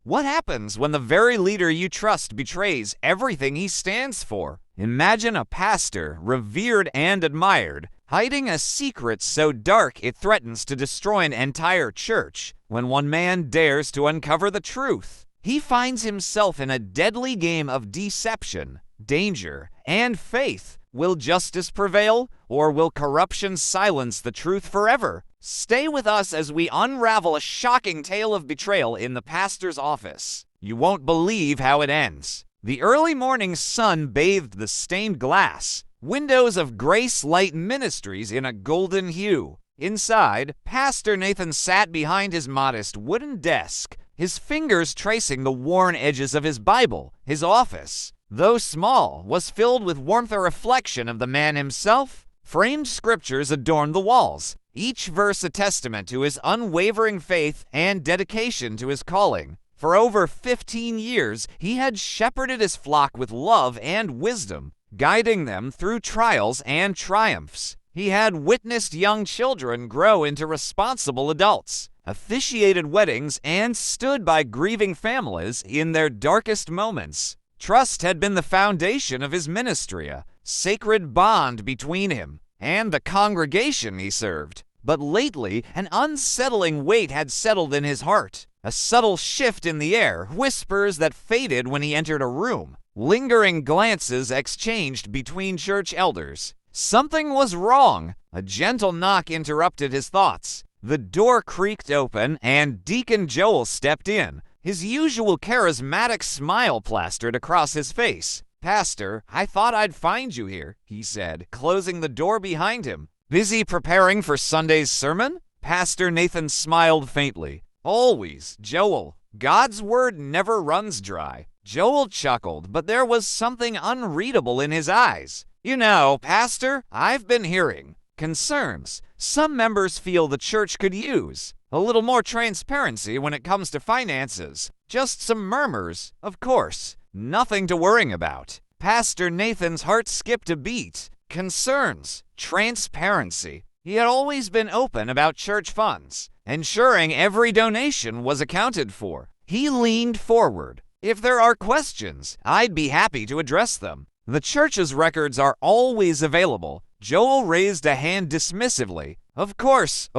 What happens when the very leader you trust betrays everything he stands for? Imagine a pastor, revered and admired, hiding a secret so dark it threatens to destroy an entire church when one man dares to uncover the truth. He finds himself in a deadly game of deception, danger, and faith. Will justice prevail, or will corruption silence the truth forever? Stay with us as we unravel a shocking tale of betrayal in the pastor's office. You won't believe how it ends. The early morning sun bathed the stained glass, windows of Grace Light Ministries in a golden hue. Inside, Pastor Nathan sat behind his modest wooden desk, his fingers tracing the worn edges of his Bible. His office, though small, was filled with warmth, a reflection of the man himself. Framed scriptures adorned the walls, each verse a testament to his unwavering faith and dedication to his calling. For over 15 years, he had shepherded his flock with love and wisdom, guiding them through trials and triumphs. He had witnessed young children grow into responsible adults, officiated weddings, and stood by grieving families in their darkest moments. Trust had been the foundation of his ministry, a sacred bond between him and the congregation he served. But lately, an unsettling weight had settled in his heart. A subtle shift in the air, whispers that faded when he entered a room, lingering glances exchanged between church elders. Something was wrong. A gentle knock interrupted his thoughts. The door creaked open, and Deacon Joel stepped in, his usual charismatic smile plastered across his face. "Pastor, I thought I'd find you here," he said, closing the door behind him. "Busy preparing for Sunday's sermon?" Pastor Nathan smiled faintly. "Always, Joel. God's word never runs dry." Joel chuckled, but there was something unreadable in his eyes. "You know, Pastor, I've been hearing concerns. Some members feel the church could use a little more transparency when it comes to finances. Just some murmurs, of course. Nothing to worry about." Pastor Nathan's heart skipped a beat. Concerns, transparency. He had always been open about church funds, ensuring every donation was accounted for. He leaned forward. "If there are questions, I'd be happy to address them. The church's records are always available." Joel raised a hand dismissively. Of course.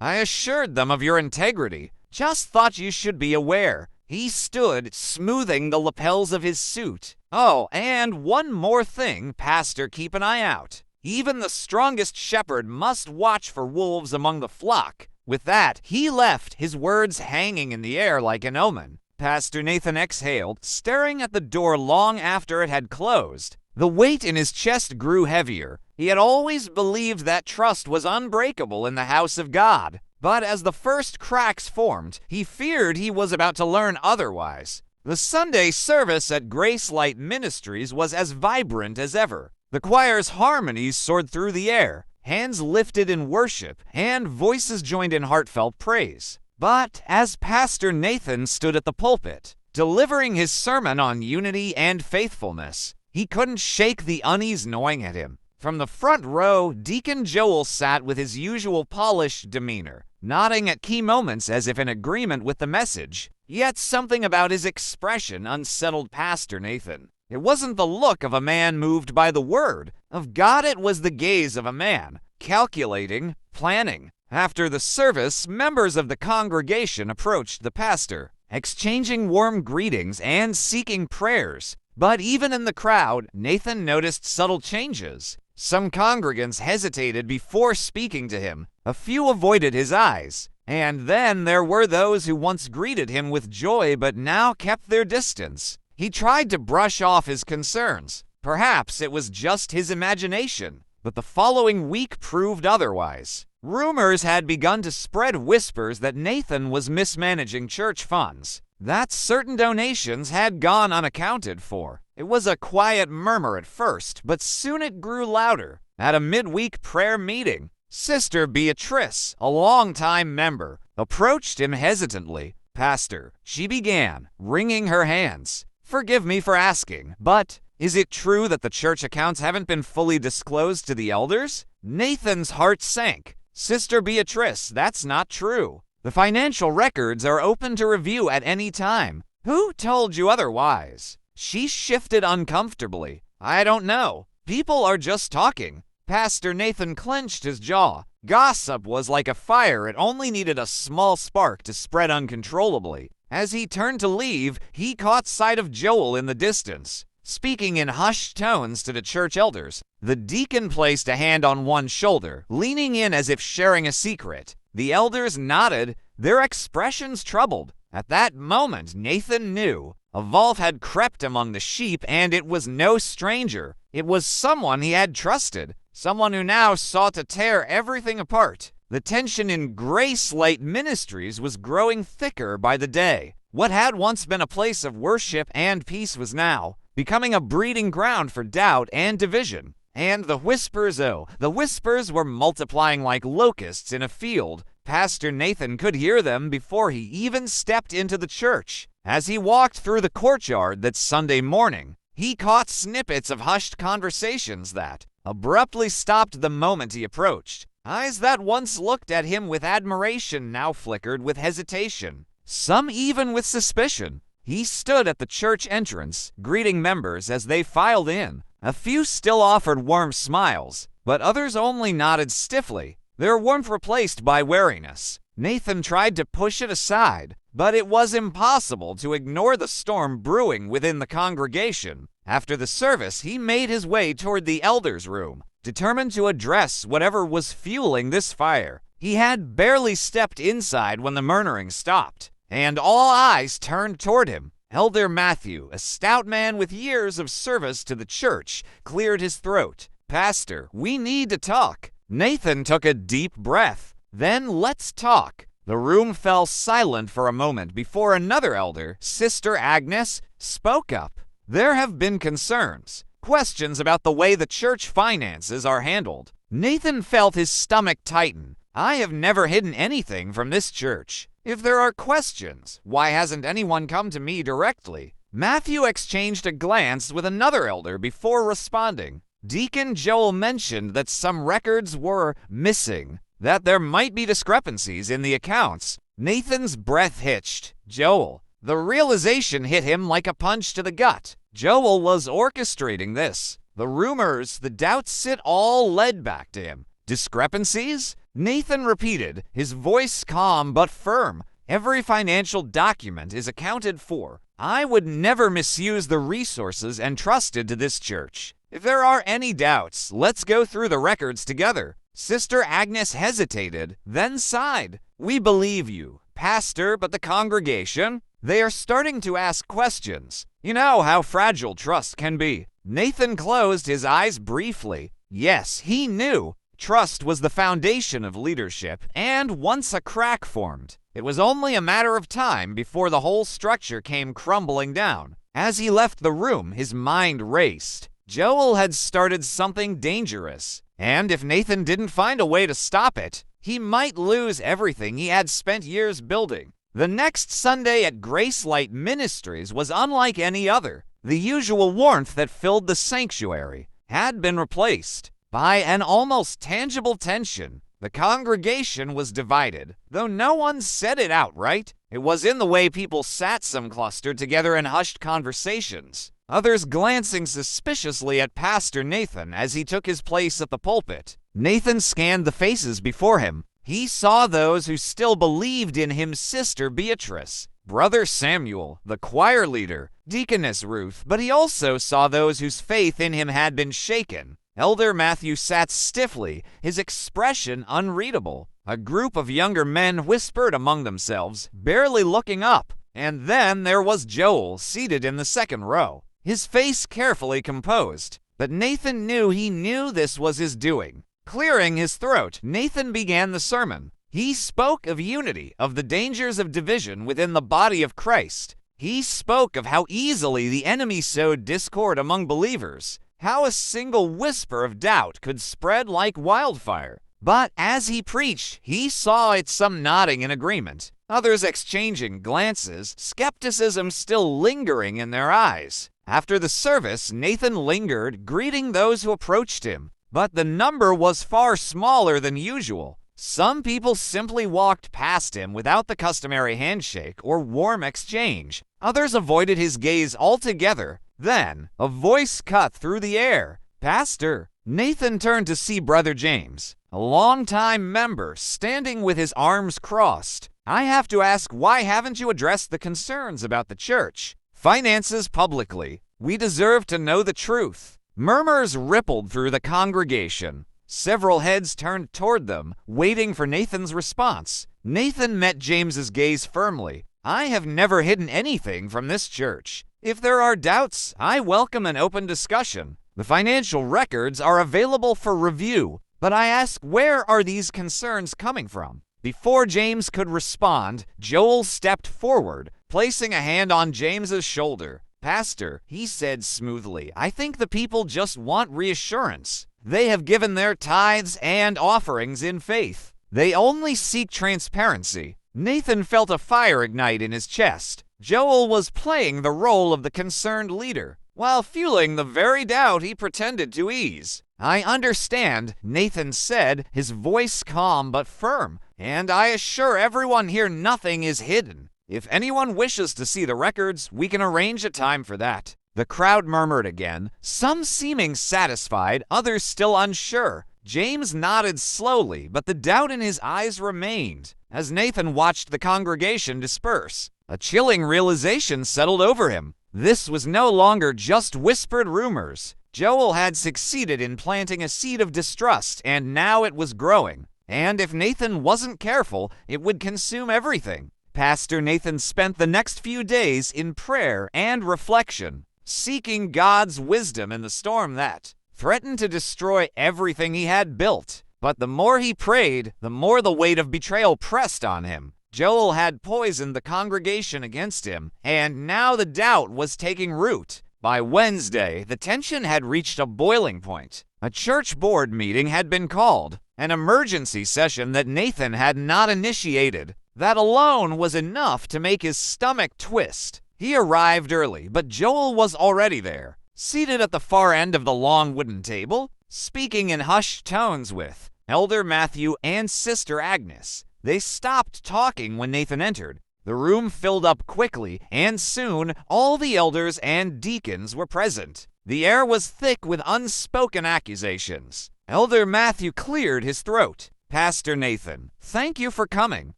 I assured them of your integrity. Just thought you should be aware." He stood, smoothing the lapels of his suit. "Oh, and one more thing, Pastor, keep an eye out. Even the strongest shepherd must watch for wolves among the flock." With that, he left, his words hanging in the air like an omen. Pastor Nathan exhaled, staring at the door long after it had closed. The weight in his chest grew heavier. He had always believed that trust was unbreakable in the house of God. But as the first cracks formed, he feared he was about to learn otherwise. The Sunday service at Grace Light Ministries was as vibrant as ever. The choir's harmonies soared through the air, hands lifted in worship, and voices joined in heartfelt praise. But as Pastor Nathan stood at the pulpit, delivering his sermon on unity and faithfulness, he couldn't shake the unease gnawing at him. From the front row, Deacon Joel sat with his usual polished demeanor, nodding at key moments as if in agreement with the message. Yet something about his expression unsettled Pastor Nathan. It wasn't the look of a man moved by the word of God. It was the gaze of a man, calculating, planning. After the service, members of the congregation approached the pastor, exchanging warm greetings and seeking prayers. But even in the crowd, Nathan noticed subtle changes. Some congregants hesitated before speaking to him. A few avoided his eyes. And then there were those who once greeted him with joy but now kept their distance. He tried to brush off his concerns. Perhaps it was just his imagination. But the following week proved otherwise. Rumors had begun to spread, whispers that Nathan was mismanaging church funds, that certain donations had gone unaccounted for. It was a quiet murmur at first, but soon it grew louder. At a midweek prayer meeting, Sister Beatrice, a longtime member, approached him hesitantly. "Pastor," she began, wringing her hands, "forgive me for asking, but is it true that the church accounts haven't been fully disclosed to the elders?" Nathan's heart sank. "Sister Beatrice, that's not true. The financial records are open to review at any time. Who told you otherwise? She shifted uncomfortably. I don't know. People are just talking. Pastor Nathan clenched his jaw. Gossip was like a fire. It only needed a small spark to spread uncontrollably. As he turned to leave, he caught sight of Joel in the distance. Speaking in hushed tones to the church elders, the deacon placed a hand on one shoulder, leaning in as if sharing a secret. The elders nodded, their expressions troubled. At that moment, Nathan knew. A wolf had crept among the sheep, and it was no stranger. It was someone he had trusted, someone who now sought to tear everything apart. The tension in Grace Light Ministries was growing thicker by the day. What had once been a place of worship and peace was now becoming a breeding ground for doubt and division. And the whispers were multiplying like locusts in a field. Pastor Nathan could hear them before he even stepped into the church. As he walked through the courtyard that Sunday morning, he caught snippets of hushed conversations that abruptly stopped the moment he approached. Eyes that once looked at him with admiration now flickered with hesitation, some even with suspicion. He stood at the church entrance, greeting members as they filed in. A few still offered warm smiles, but others only nodded stiffly, their warmth replaced by wariness. Nathan tried to push it aside, but it was impossible to ignore the storm brewing within the congregation. After the service, he made his way toward the elders' room, determined to address whatever was fueling this fire. He had barely stepped inside when the murmuring stopped, and all eyes turned toward him. Elder Matthew, a stout man with years of service to the church, cleared his throat. "Pastor, we need to talk." Nathan took a deep breath. "Then let's talk." The room fell silent for a moment before another elder, Sister Agnes, spoke up. "There have been concerns, questions about the way the church finances are handled." Nathan felt his stomach tighten. "I have never hidden anything from this church. If there are questions, why hasn't anyone come to me directly?" Matthew exchanged a glance with another elder before responding. Deacon Joel mentioned that some records were missing, that there might be discrepancies in the accounts. Nathan's breath hitched. Joel. The realization hit him like a punch to the gut. Joel was orchestrating this. The rumors, the doubts, it all led back to him. Discrepancies? Nathan repeated, his voice calm but firm. "Every financial document is accounted for. I would never misuse the resources entrusted to this church. If there are any doubts, let's go through the records together." Sister Agnes hesitated, then sighed. "We believe you, Pastor, but the congregation? They are starting to ask questions. You know how fragile trust can be." Nathan closed his eyes briefly. Yes, he knew. Trust was the foundation of leadership, and once a crack formed, it was only a matter of time before the whole structure came crumbling down. As he left the room, his mind raced. Joel had started something dangerous, and if Nathan didn't find a way to stop it, he might lose everything he had spent years building. The next Sunday at Grace Light Ministries was unlike any other. The usual warmth that filled the sanctuary had been replaced by an almost tangible tension. The congregation was divided, though no one said it outright. It was in the way people sat, some clustered together in hushed conversations, others glancing suspiciously at Pastor Nathan as he took his place at the pulpit. Nathan scanned the faces before him. He saw those who still believed in him, Sister Beatrice, Brother Samuel, the choir leader, Deaconess Ruth, but he also saw those whose faith in him had been shaken. Elder Matthew sat stiffly, his expression unreadable. A group of younger men whispered among themselves, barely looking up. And then there was Joel, seated in the second row, his face carefully composed. But Nathan knew this was his doing. Clearing his throat, Nathan began the sermon. He spoke of unity, of the dangers of division within the body of Christ. He spoke of how easily the enemy sowed discord among believers, how a single whisper of doubt could spread like wildfire. But as he preached, he saw some nodding in agreement, others exchanging glances, skepticism still lingering in their eyes. After the service, Nathan lingered, greeting those who approached him. But the number was far smaller than usual. Some people simply walked past him without the customary handshake or warm exchange. Others avoided his gaze altogether. Then, a voice cut through the air. "Pastor." Nathan turned to see Brother James, a longtime member, standing with his arms crossed. "I have to ask, why haven't you addressed the concerns about the church finances publicly? We deserve to know the truth." Murmurs rippled through the congregation. Several heads turned toward them, waiting for Nathan's response. Nathan met James's gaze firmly. "I have never hidden anything from this church. If there are doubts, I welcome an open discussion. The financial records are available for review, but I ask, where are these concerns coming from?" Before James could respond, Joel stepped forward, placing a hand on James's shoulder. "Pastor," he said smoothly, "I think the people just want reassurance. They have given their tithes and offerings in faith. They only seek transparency." Nathan felt a fire ignite in his chest. Joel was playing the role of the concerned leader, while fueling the very doubt he pretended to ease. "I understand," Nathan said, his voice calm but firm, "and I assure everyone here nothing is hidden. If anyone wishes to see the records, we can arrange a time for that." The crowd murmured again, some seeming satisfied, others still unsure. James nodded slowly, but the doubt in his eyes remained. As Nathan watched the congregation disperse, a chilling realization settled over him. This was no longer just whispered rumors. Joel had succeeded in planting a seed of distrust, and now it was growing. And if Nathan wasn't careful, it would consume everything. Pastor Nathan spent the next few days in prayer and reflection, seeking God's wisdom in the storm that threatened to destroy everything he had built. But the more he prayed, the more the weight of betrayal pressed on him. Joel had poisoned the congregation against him, and now the doubt was taking root. By Wednesday, the tension had reached a boiling point. A church board meeting had been called, an emergency session that Nathan had not initiated. That alone was enough to make his stomach twist. He arrived early, but Joel was already there, seated at the far end of the long wooden table, speaking in hushed tones with Elder Matthew and Sister Agnes. They stopped talking when Nathan entered. The room filled up quickly, and soon all the elders and deacons were present. The air was thick with unspoken accusations. Elder Matthew cleared his throat. "Pastor Nathan, thank you for coming.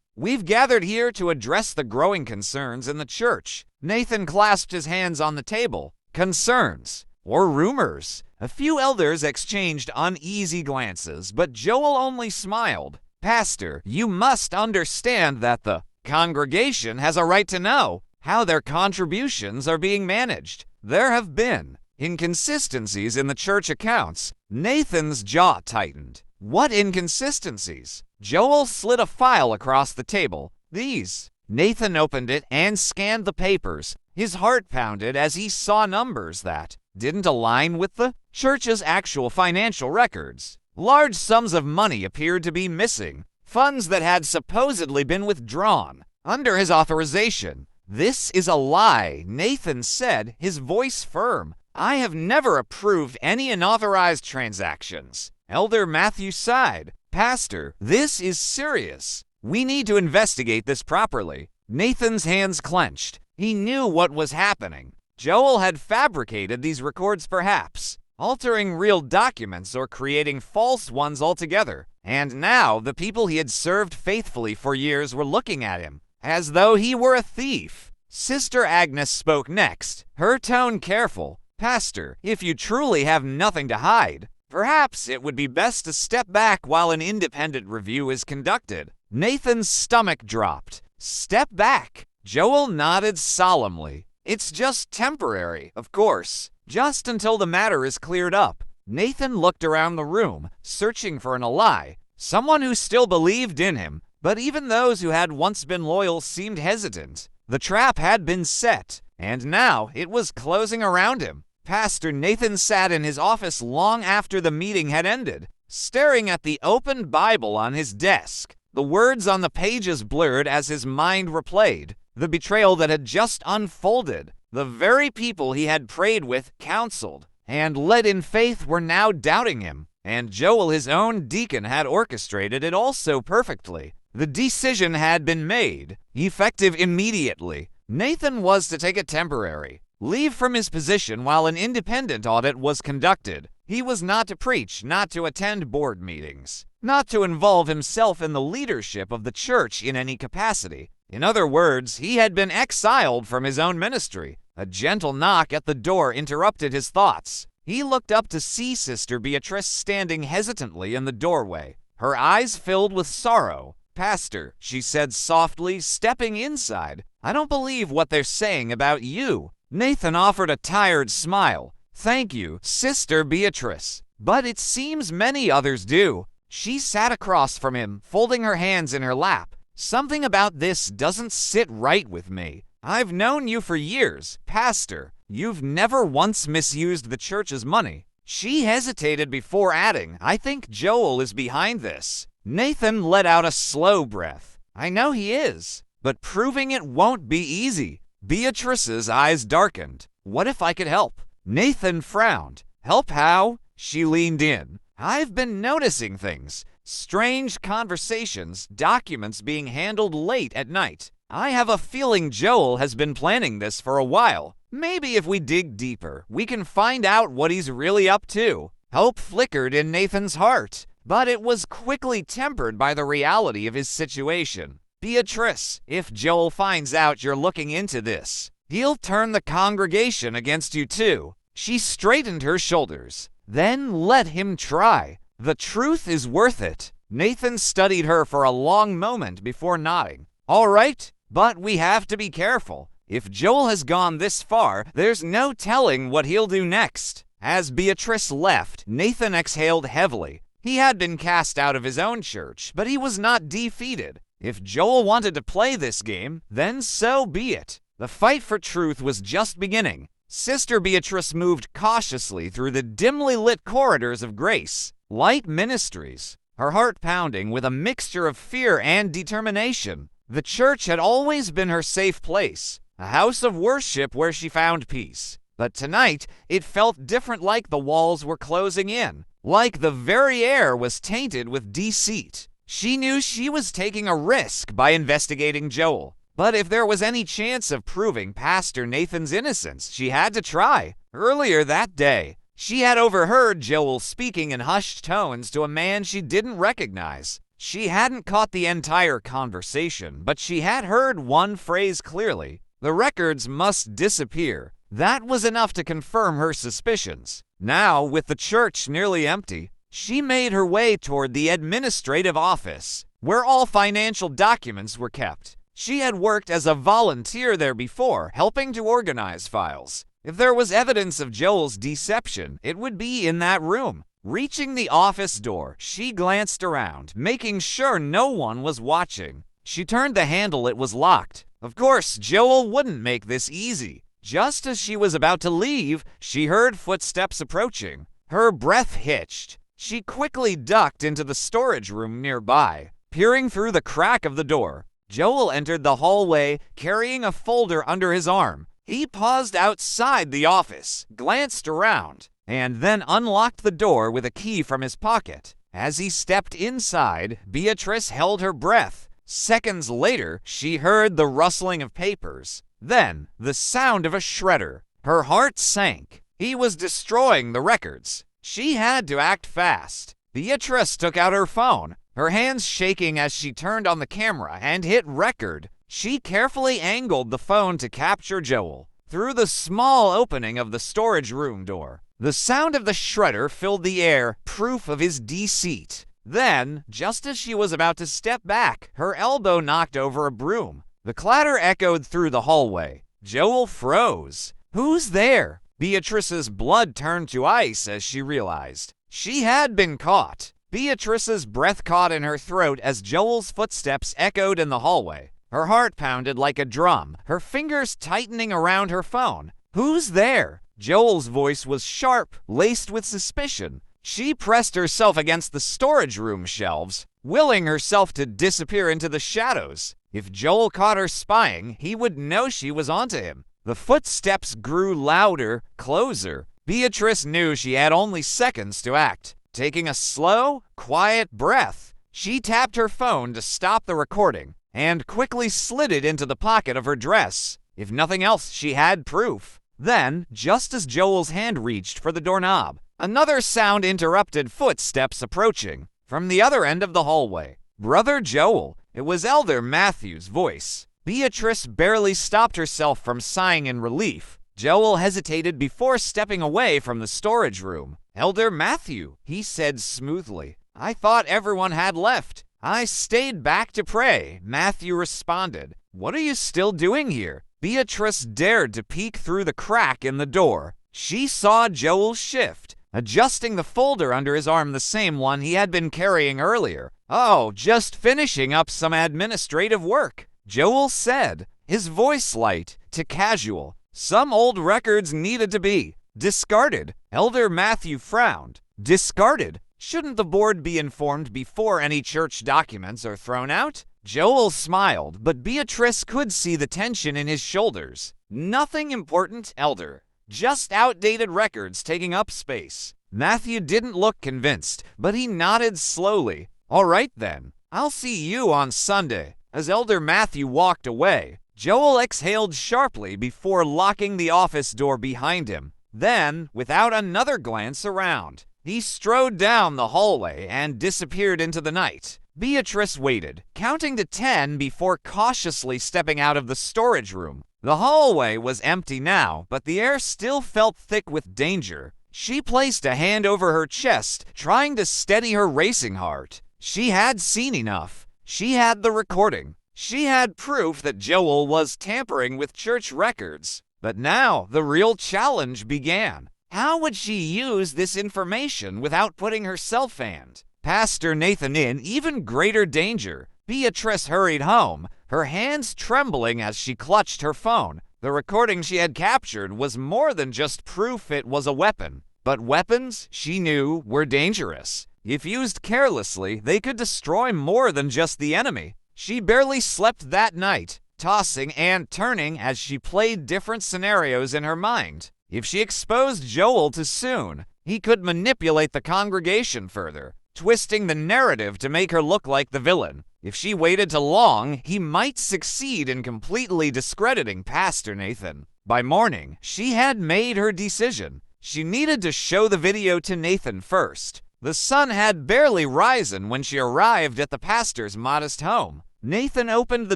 We've gathered here to address the growing concerns in the church." Nathan clasped his hands on the table. Concerns? Or rumors? A few elders exchanged uneasy glances, but Joel only smiled. "Pastor, you must understand that the congregation has a right to know how their contributions are being managed. There have been inconsistencies in the church accounts." Nathan's jaw tightened. "What inconsistencies?" Joel slid a file across the table. "These." Nathan opened it and scanned the papers. His heart pounded as he saw numbers that didn't align with the church's actual financial records. Large sums of money appeared to be missing, funds that had supposedly been withdrawn under his authorization. "This is a lie," Nathan said, his voice firm. "I have never approved any unauthorized transactions." Elder Matthew sighed. "Pastor, this is serious. We need to investigate this properly." Nathan's hands clenched. He knew what was happening. Joel had fabricated these records perhaps, altering real documents or creating false ones altogether. And now the people he had served faithfully for years were looking at him as though he were a thief. Sister Agnes spoke next, her tone careful. "Pastor, if you truly have nothing to hide, perhaps it would be best to step back while an independent review is conducted." Nathan's stomach dropped. "Step back?" Joel nodded solemnly. "It's just temporary, of course, just until the matter is cleared up." Nathan looked around the room, searching for an ally, someone who still believed in him, but even those who had once been loyal seemed hesitant. The trap had been set, and now it was closing around him. Pastor Nathan sat in his office long after the meeting had ended, staring at the open Bible on his desk. The words on the pages blurred as his mind replayed the betrayal that had just unfolded. The very people he had prayed with, counseled, and led in faith were now doubting him. And Joel, his own deacon, had orchestrated it all so perfectly. The decision had been made, effective immediately. Nathan was to take a temporary leave from his position while an independent audit was conducted. He was not to preach, not to attend board meetings, not to involve himself in the leadership of the church in any capacity. In other words, he had been exiled from his own ministry. A gentle knock at the door interrupted his thoughts. He looked up to see Sister Beatrice standing hesitantly in the doorway, her eyes filled with sorrow. "Pastor," she said softly, stepping inside, "I don't believe what they're saying about you." Nathan offered a tired smile. "Thank you, Sister Beatrice, but it seems many others do." She sat across from him, folding her hands in her lap. "Something about this doesn't sit right with me. I've known you for years, Pastor. You've never once misused the church's money." She hesitated before adding, "I think Joel is behind this." Nathan let out a slow breath. "I know he is, but proving it won't be easy." Beatrice's eyes darkened. "What if I could help?" Nathan frowned. "Help how?" She leaned in. "I've been noticing things. Strange conversations, documents being handled late at night. I have a feeling Joel has been planning this for a while. Maybe if we dig deeper, we can find out what he's really up to." Hope flickered in Nathan's heart, but it was quickly tempered by the reality of his situation. "Beatrice, if Joel finds out you're looking into this, he'll turn the congregation against you too." She straightened her shoulders. "Then let him try. The truth is worth it." Nathan studied her for a long moment before nodding. "All right, but we have to be careful. If Joel has gone this far, there's no telling what he'll do next." As Beatrice left, Nathan exhaled heavily. He had been cast out of his own church, but he was not defeated. If Joel wanted to play this game, then so be it. The fight for truth was just beginning. Sister Beatrice moved cautiously through the dimly lit corridors of Grace Light Ministries, her heart pounding with a mixture of fear and determination. The church had always been her safe place, a house of worship where she found peace. But tonight, it felt different, like the walls were closing in, like the very air was tainted with deceit. She knew she was taking a risk by investigating Joel. But if there was any chance of proving Pastor Nathan's innocence, she had to try. Earlier that day, she had overheard Joel speaking in hushed tones to a man she didn't recognize. She hadn't caught the entire conversation, but she had heard one phrase clearly. "The records must disappear." That was enough to confirm her suspicions. Now, with the church nearly empty, she made her way toward the administrative office, where all financial documents were kept. She had worked as a volunteer there before, helping to organize files. If there was evidence of Joel's deception, it would be in that room. Reaching the office door, she glanced around, making sure no one was watching. She turned the handle. It was locked. Of course, Joel wouldn't make this easy. Just as she was about to leave, she heard footsteps approaching. Her breath hitched. She quickly ducked into the storage room nearby. Peering through the crack of the door, Joel entered the hallway, carrying a folder under his arm. He paused outside the office, glanced around, and then unlocked the door with a key from his pocket. As he stepped inside, Beatrice held her breath. Seconds later, she heard the rustling of papers. Then, the sound of a shredder. Her heart sank. He was destroying the records. She had to act fast. Beatrice took out her phone, her hands shaking as she turned on the camera and hit record. She carefully angled the phone to capture Joel through the small opening of the storage room door. The sound of the shredder filled the air, proof of his deceit. Then, just as she was about to step back, her elbow knocked over a broom. The clatter echoed through the hallway. Joel froze. "Who's there?" Beatrice's blood turned to ice as she realized. She had been caught. Beatrice's breath caught in her throat as Joel's footsteps echoed in the hallway. Her heart pounded like a drum, her fingers tightening around her phone. "Who's there?" Joel's voice was sharp, laced with suspicion. She pressed herself against the storage room shelves, willing herself to disappear into the shadows. If Joel caught her spying, he would know she was onto him. The footsteps grew louder, closer. Beatrice knew she had only seconds to act. Taking a slow, quiet breath, she tapped her phone to stop the recording and quickly slid it into the pocket of her dress. If nothing else, she had proof. Then, just as Joel's hand reached for the doorknob, another sound interrupted footsteps approaching from the other end of the hallway. "Brother Joel," it was Elder Matthew's voice. Beatrice barely stopped herself from sighing in relief. Joel hesitated before stepping away from the storage room. "Elder Matthew," he said smoothly, "I thought everyone had left." "I stayed back to pray," Matthew responded. "What are you still doing here?" Beatrice dared to peek through the crack in the door. She saw Joel shift, adjusting the folder under his arm, the same one he had been carrying earlier. "Oh, just finishing up some administrative work," Joel said, his voice light to casual. "Some old records needed to be discarded." Elder Matthew frowned. "Discarded? Shouldn't the board be informed before any church documents are thrown out?" Joel smiled, but Beatrice could see the tension in his shoulders. "Nothing important, Elder. Just outdated records taking up space." Matthew didn't look convinced, but he nodded slowly. "All right then, I'll see you on Sunday." As Elder Matthew walked away, Joel exhaled sharply before locking the office door behind him. Then, without another glance around, he strode down the hallway and disappeared into the night. Beatrice waited, counting to 10 before cautiously stepping out of the storage room. The hallway was empty now, but the air still felt thick with danger. She placed a hand over her chest, trying to steady her racing heart. She had seen enough. She had the recording. She had proof that Joel was tampering with church records. But now the real challenge began. How would she use this information without putting herself and Pastor Nathan in even greater danger? Beatrice hurried home, her hands trembling as she clutched her phone. The recording she had captured was more than just proof it was a weapon. But weapons, she knew, were dangerous. If used carelessly, they could destroy more than just the enemy. She barely slept that night, tossing and turning as she played different scenarios in her mind. If she exposed Joel too soon, he could manipulate the congregation further, twisting the narrative to make her look like the villain. If she waited too long, he might succeed in completely discrediting Pastor Nathan. By morning, she had made her decision. She needed to show the video to Nathan first. The sun had barely risen when she arrived at the pastor's modest home. Nathan opened the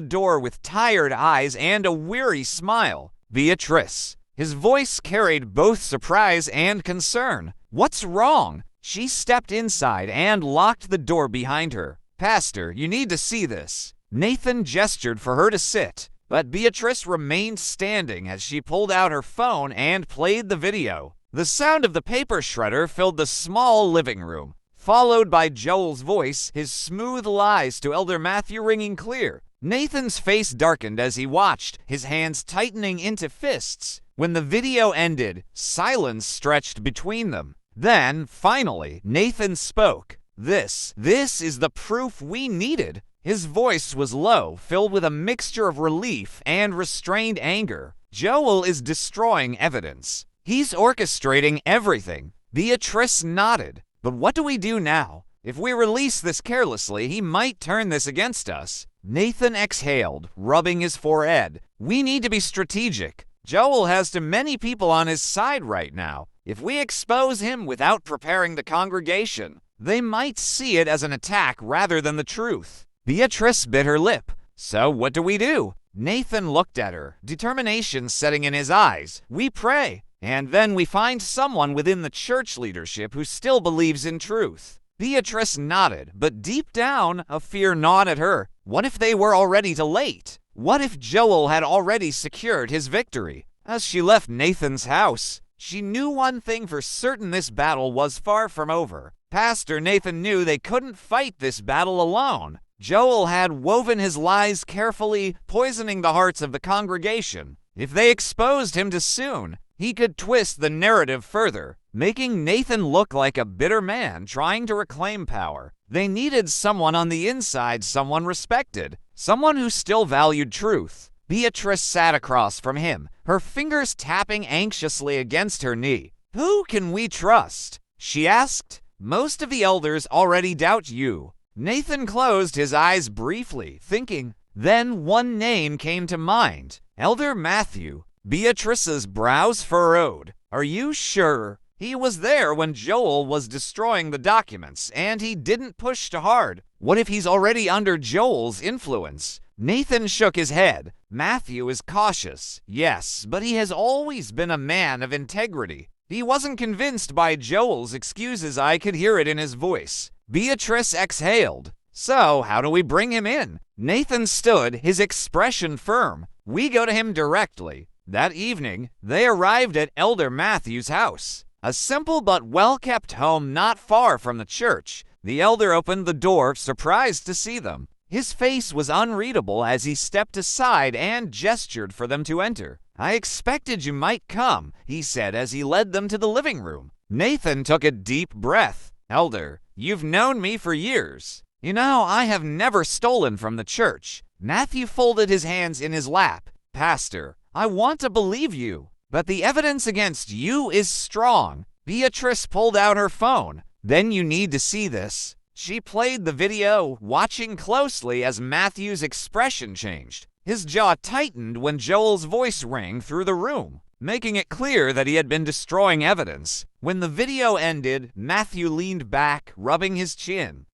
door with tired eyes and a weary smile. "Beatrice." His voice carried both surprise and concern. "What's wrong?" She stepped inside and locked the door behind her. "Pastor, you need to see this." Nathan gestured for her to sit, but Beatrice remained standing as she pulled out her phone and played the video. The sound of the paper shredder filled the small living room, followed by Joel's voice, his smooth lies to Elder Matthew ringing clear. Nathan's face darkened as he watched, his hands tightening into fists. When the video ended, silence stretched between them. Then, finally, Nathan spoke. This is the proof we needed." His voice was low, filled with a mixture of relief and restrained anger. "Joel is destroying evidence. He's orchestrating everything." Beatrice nodded. "But what do we do now? If we release this carelessly, he might turn this against us." Nathan exhaled, rubbing his forehead. "We need to be strategic. Joel has too many people on his side right now. If we expose him without preparing the congregation, they might see it as an attack rather than the truth." Beatrice bit her lip. "So what do we do?" Nathan looked at her, determination setting in his eyes. "We pray. And then we find someone within the church leadership who still believes in truth." Beatrice nodded, but deep down, a fear gnawed at her. What if they were already too late? What if Joel had already secured his victory? As she left Nathan's house, she knew one thing for certain: this battle was far from over. Pastor Nathan knew they couldn't fight this battle alone. Joel had woven his lies carefully, poisoning the hearts of the congregation. If they exposed him too soon, he could twist the narrative further, making Nathan look like a bitter man trying to reclaim power. They needed someone on the inside, someone respected, someone who still valued truth. Beatrice sat across from him, her fingers tapping anxiously against her knee. "Who can we trust?" she asked. Most of the elders already doubt you." Nathan closed his eyes briefly, thinking. Then one name came to mind. Elder Matthew. Beatrice's brows furrowed. "Are you sure? He was there when Joel was destroying the documents, and he didn't push too hard. What if he's already under Joel's influence?" Nathan shook his head. "Matthew is cautious, yes, but he has always been a man of integrity. He wasn't convinced by Joel's excuses. I could hear it in his voice." Beatrice exhaled. "So, how do we bring him in?" Nathan stood, his expression firm. "We go to him directly." That evening, they arrived at Elder Matthew's house. A simple but well-kept home not far from the church. The elder opened the door, surprised to see them. His face was unreadable as he stepped aside and gestured for them to enter. "I expected you might come," he said as he led them to the living room. Nathan took a deep breath. "Elder, you've known me for years. You know, I have never stolen from the church." Matthew folded his hands in his lap. "Pastor, I want to believe you, but the evidence against you is strong." Beatrice pulled out her phone. "Then you need to see this." She played the video, watching closely as Matthew's expression changed. His jaw tightened when Joel's voice rang through the room, making it clear that he had been destroying evidence. When the video ended, Matthew leaned back, rubbing his chin.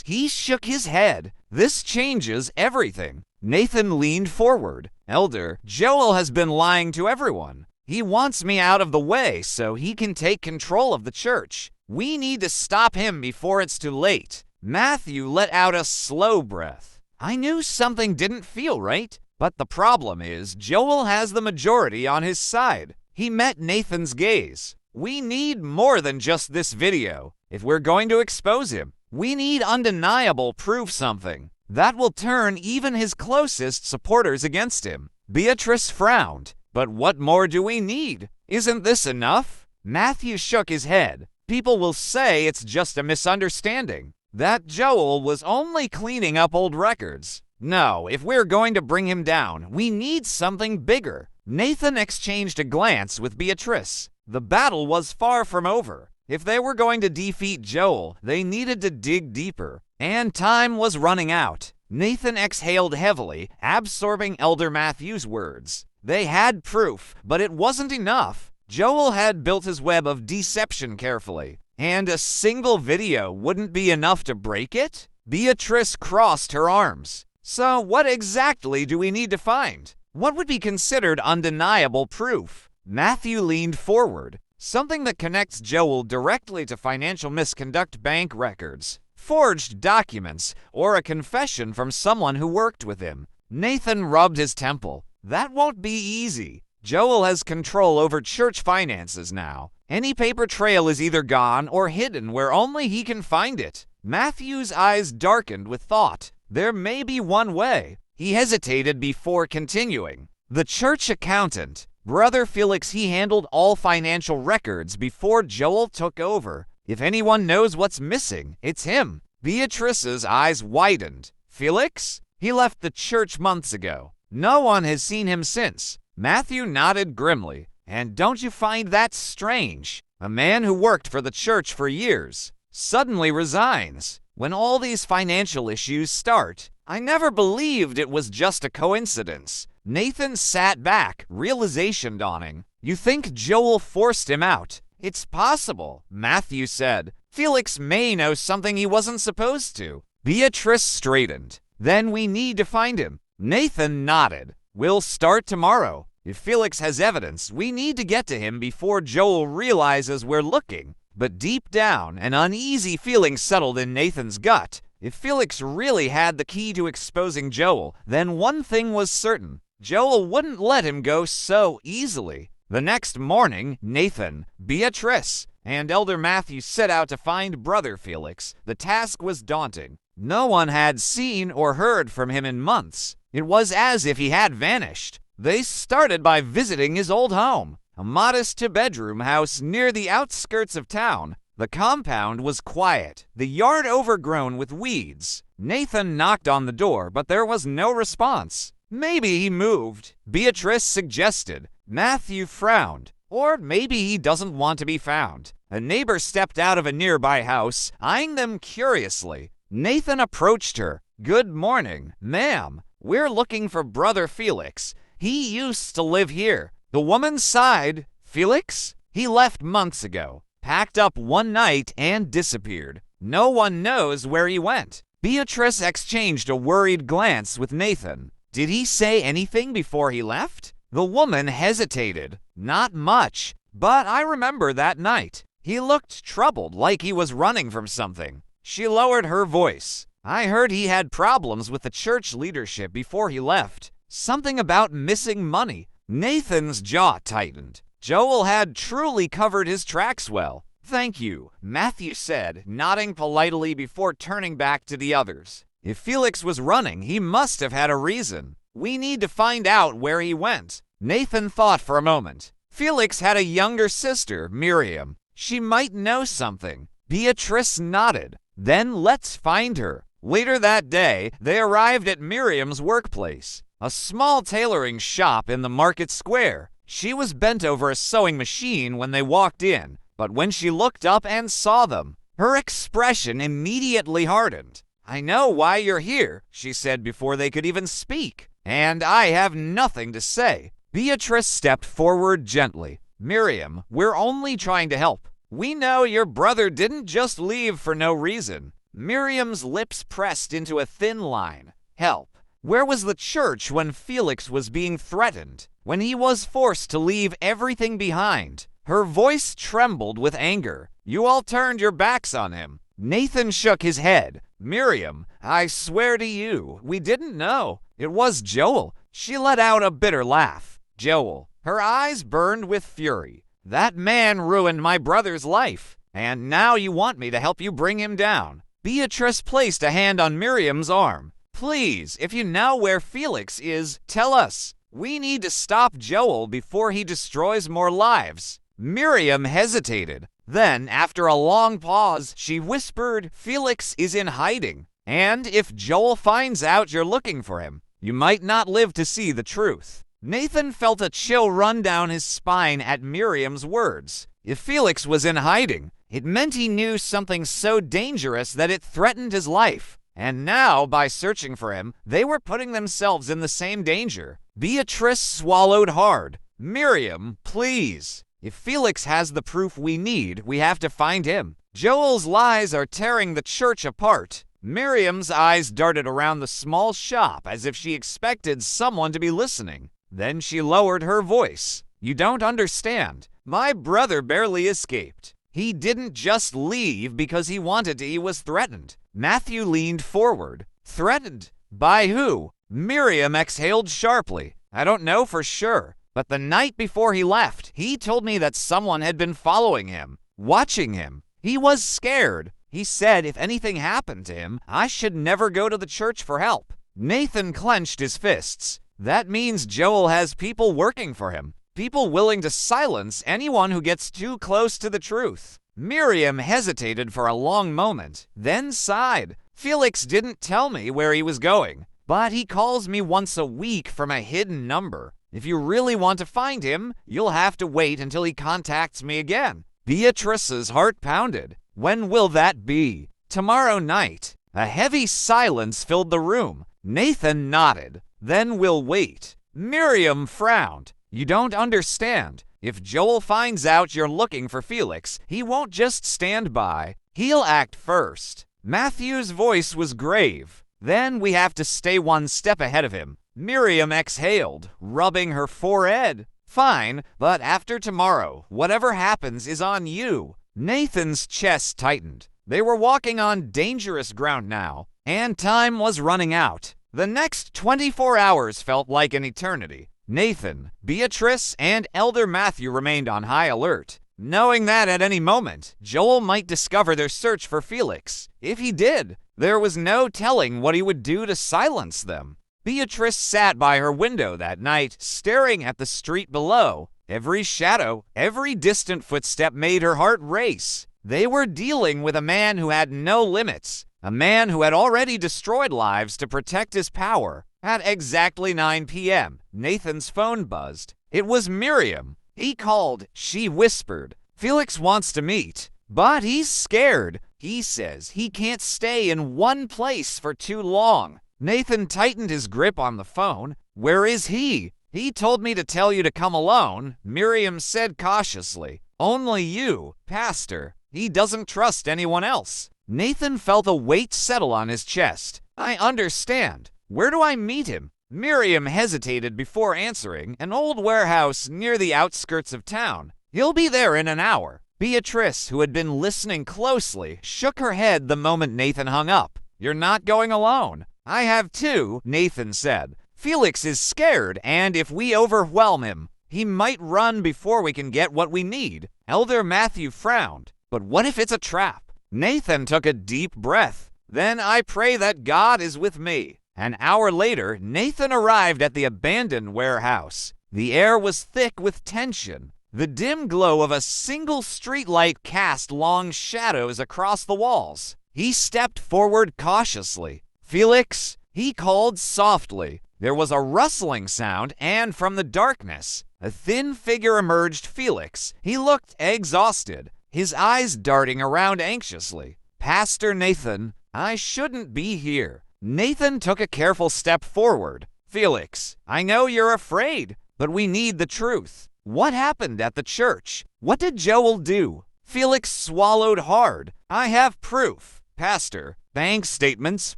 He shook his head. "This changes everything." Nathan leaned forward. "Elder, Joel has been lying to everyone. He wants me out of the way so he can take control of the church. We need to stop him before it's too late." Matthew let out a slow breath. "I knew something didn't feel right, but the problem is Joel has the majority on his side." He met Nathan's gaze. "We need more than just this video. If we're going to expose him, we need undeniable proof, something that will turn even his closest supporters against him." Beatrice frowned. "But what more do we need? Isn't this enough?" Matthew shook his head. "People will say it's just a misunderstanding, that Joel was only cleaning up old records. No, if we're going to bring him down, we need something bigger." Nathan exchanged a glance with Beatrice. The battle was far from over. If they were going to defeat Joel, they needed to dig deeper, and time was running out. Nathan exhaled heavily, absorbing Elder Matthew's words. They had proof, but it wasn't enough. Joel had built his web of deception carefully, and a single video wouldn't be enough to break it? Beatrice crossed her arms. "So what exactly do we need to find? What would be considered undeniable proof?" Matthew leaned forward. "Something that connects Joel directly to financial misconduct, bank records, forged documents, or a confession from someone who worked with him." Nathan rubbed his temple. "That won't be easy. Joel has control over church finances now. Any paper trail is either gone or hidden where only he can find it." Matthew's eyes darkened with thought. There may be one way. He hesitated before continuing. "The church accountant, Brother Felix, he handled all financial records before Joel took over. If anyone knows what's missing, it's him." Beatrice's eyes widened. "Felix? He left the church months ago. No one has seen him since." Matthew nodded grimly. "And don't you find that strange? A man who worked for the church for years suddenly resigns when all these financial issues start. I never believed it was just a coincidence." Nathan sat back, realization dawning. "You think Joel forced him out?" "It's possible," Matthew said. "Felix may know something he wasn't supposed to." Beatrice straightened. "Then we need to find him." Nathan nodded. "We'll start tomorrow. If Felix has evidence, we need to get to him before Joel realizes we're looking." But deep down, an uneasy feeling settled in Nathan's gut. If Felix really had the key to exposing Joel, then one thing was certain. Joel wouldn't let him go so easily. The next morning, Nathan, Beatrice, and Elder Matthew set out to find Brother Felix. The task was daunting. No one had seen or heard from him in months. It was as if he had vanished. They started by visiting his old home, a modest two-bedroom house near the outskirts of town. The compound was quiet, the yard overgrown with weeds. Nathan knocked on the door, but there was no response. "Maybe he moved," Beatrice suggested. Matthew frowned. Or maybe he doesn't want to be found. A neighbor stepped out of a nearby house, eyeing them curiously. Nathan approached her. "Good morning, ma'am. We're looking for Brother Felix. He used to live here." The woman sighed. "Felix? He left months ago, packed up one night and disappeared. No one knows where he went." Beatrice exchanged a worried glance with Nathan. "Did he say anything before he left?" The woman hesitated. "Not much, but I remember that night. He looked troubled, like he was running from something." She lowered her voice. "I heard he had problems with the church leadership before he left. Something about missing money." Nathan's jaw tightened. Joel had truly covered his tracks well. "Thank you," Matthew said, nodding politely before turning back to the others. "If Felix was running, he must have had a reason. We need to find out where he went." Nathan thought for a moment. Felix had a younger sister, Miriam. She might know something. Beatrice nodded. "Then let's find her." Later that day, they arrived at Miriam's workplace, a small tailoring shop in the market square. She was bent over a sewing machine when they walked in, but when she looked up and saw them, her expression immediately hardened. "I know why you're here," she said before they could even speak, "and I have nothing to say." Beatrice stepped forward gently. "Miriam, we're only trying to help. We know your brother didn't just leave for no reason." Miriam's lips pressed into a thin line. "Help. Where was the church when Felix was being threatened? When he was forced to leave everything behind?" Her voice trembled with anger. "You all turned your backs on him." Nathan shook his head. "Miriam, I swear to you, we didn't know. It was Joel." She let out a bitter laugh. "Joel." Her eyes burned with fury. "That man ruined my brother's life, and now you want me to help you bring him down." Beatrice placed a hand on Miriam's arm. "Please, if you know where Felix is, tell us. We need to stop Joel before he destroys more lives." Miriam hesitated. Then, after a long pause, she whispered, "Felix is in hiding, and if Joel finds out you're looking for him, you might not live to see the truth." Nathan felt a chill run down his spine at Miriam's words. If Felix was in hiding, it meant he knew something so dangerous that it threatened his life. And now, by searching for him, they were putting themselves in the same danger. Beatrice swallowed hard. "Miriam, please. If Felix has the proof we need, we have to find him. Joel's lies are tearing the church apart." Miriam's eyes darted around the small shop as if she expected someone to be listening. Then she lowered her voice. "You don't understand. My brother barely escaped. He didn't just leave because he wanted to. He was threatened." Matthew leaned forward. "Threatened? By who?" Miriam exhaled sharply. "I don't know for sure, but the night before he left, he told me that someone had been following him, watching him. He was scared. He said if anything happened to him, I should never go to the church for help." Nathan clenched his fists. "That means Joel has people working for him, people willing to silence anyone who gets too close to the truth." Miriam hesitated for a long moment, then sighed. "Felix didn't tell me where he was going, but he calls me once a week from a hidden number. If you really want to find him, you'll have to wait until he contacts me again." Beatrice's heart pounded. "When will that be?" "Tomorrow night." A heavy silence filled the room. Nathan nodded. "Then we'll wait." Miriam frowned. "You don't understand. If Joel finds out you're looking for Felix, he won't just stand by. He'll act first." Matthew's voice was grave. "Then we have to stay one step ahead of him." Miriam exhaled, rubbing her forehead. "Fine, but after tomorrow, whatever happens is on you." Nathan's chest tightened. They were walking on dangerous ground now, and time was running out. The next 24 hours felt like an eternity. Nathan, Beatrice, and Elder Matthew remained on high alert, knowing that at any moment, Joel might discover their search for Felix. If he did, there was no telling what he would do to silence them. Beatrice sat by her window that night, staring at the street below. Every shadow, every distant footstep made her heart race. They were dealing with a man who had no limits, a man who had already destroyed lives to protect his power. At exactly 9 p.m., Nathan's phone buzzed. It was Miriam. He called, she whispered. Felix wants to meet, but he's scared. He says he can't stay in one place for too long. Nathan tightened his grip on the phone. Where is he? He told me to tell you to come alone, Miriam said cautiously. Only you, Pastor. He doesn't trust anyone else. Nathan felt a weight settle on his chest. I understand. Where do I meet him? Miriam hesitated before answering. An old warehouse near the outskirts of town. He'll be there in an hour. Beatrice, who had been listening closely, shook her head the moment Nathan hung up. You're not going alone. I have too, Nathan said. Felix is scared, and if we overwhelm him, he might run before we can get what we need. Elder Matthew frowned. But what if it's a trap? Nathan took a deep breath. Then I pray that God is with me. An hour later, Nathan arrived at the abandoned warehouse. The air was thick with tension. The dim glow of a single streetlight cast long shadows across the walls. He stepped forward cautiously. Felix, he called softly. There was a rustling sound, and from the darkness, a thin figure emerged. Felix. He looked exhausted, his eyes darting around anxiously. Pastor Nathan, I shouldn't be here. Nathan took a careful step forward. Felix, I know you're afraid, but we need the truth. What happened at the church? What did Joel do? Felix swallowed hard. I have proof. Pastor, bank statements,